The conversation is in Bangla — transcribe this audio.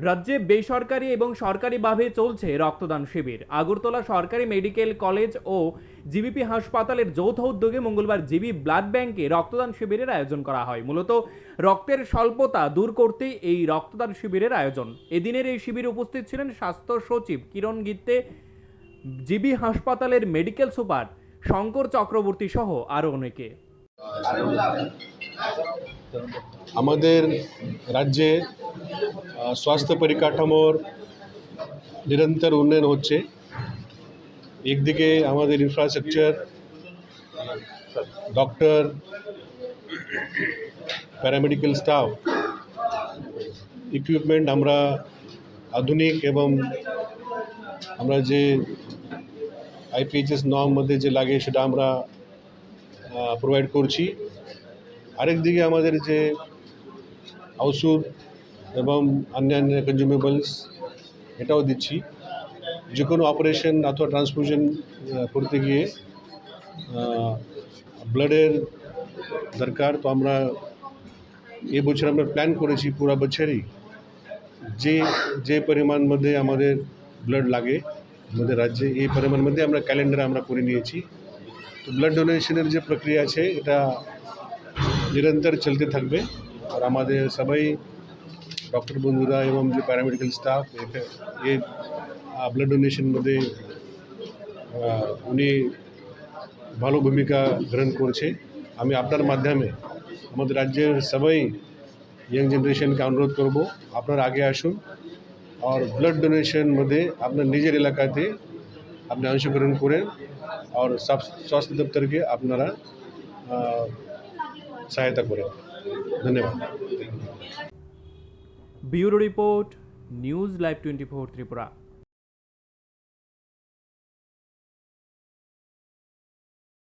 রাজ্যে বেসরকারি এবং সরকারিভাবে চলছে রক্তদান শিবির। আগরতলা সরকারি মেডিকেল কলেজ ও জিবিপি হাসপাতালের যৌথ উদ্যোগে মঙ্গলবার জিবি ব্লাড ব্যাংকে রক্তদান শিবিরের আয়োজন করা হয়। মূলত রক্তের স্বল্পতা দূর করতেই এই রক্তদান শিবিরের আয়োজন। এদিনের এই শিবিরে উপস্থিত ছিলেন স্বাস্থ্য সচিব কিরণ গিত্তে, জিবি হাসপাতালের মেডিকেল সুপার শঙ্কর চক্রবর্তী সহ আরও অনেকে। আমাদের রাজ্যে স্বাস্থ্য পরিকাঠামোর নিরন্তর উন্নয়ন হচ্ছে। একদিকে আমাদের infrastructure, doctor, paramedical staff, equipment আমরা আধুনিক এবং আমরা যে আইপিএইচএস নর্ম মধ্যে যে লাগে সেটা আমরা প্রোভাইড করছি। আরেকদিকে আমাদের যে ওষুধ এবং অন্যান্য কনজিউমেবলস এটাও দিচ্ছি। যে কোনো অপারেশন অথবা ট্রান্সফিউশন করতে গিয়ে ব্লাডের দরকার, তো আমরা এই বছর আমরা প্ল্যান করেছি পুরো বছরই যে যে পরিমাণ মধ্যে আমাদের ব্লাড লাগে আমাদের রাজ্যে, এই পরিমাণ মধ্যে আমরা ক্যালেন্ডার আমরা করে নিয়েছি। তো ব্লাড ডোনেশনের যে প্রক্রিয়া আছে এটা নিরন্তর চলতে থাকবে। আর আমাদের সবাই ডক্টর বন্ধুরা এবং যে প্যারামেডিক্যাল স্টাফ এই ব্লাড ডোনেশন মধ্যে উনি ভালো ভূমিকা গ্রহণ করছে। আমি আপনার মাধ্যমে আমাদের রাজ্যের সবাই ইয়ং জেনারেশনকে অনুরোধ করব, আপনারা আগে আসুন আর ব্লাড ডোনেশন মধ্যে আপনার নিজের এলাকাতে আপনি অংশগ্রহণ করেন আর স্বাস্থ্য দপ্তরকে আপনারা সহায়তা করেন। ধন্যবাদ। Bureau report, news live 24 Tripura.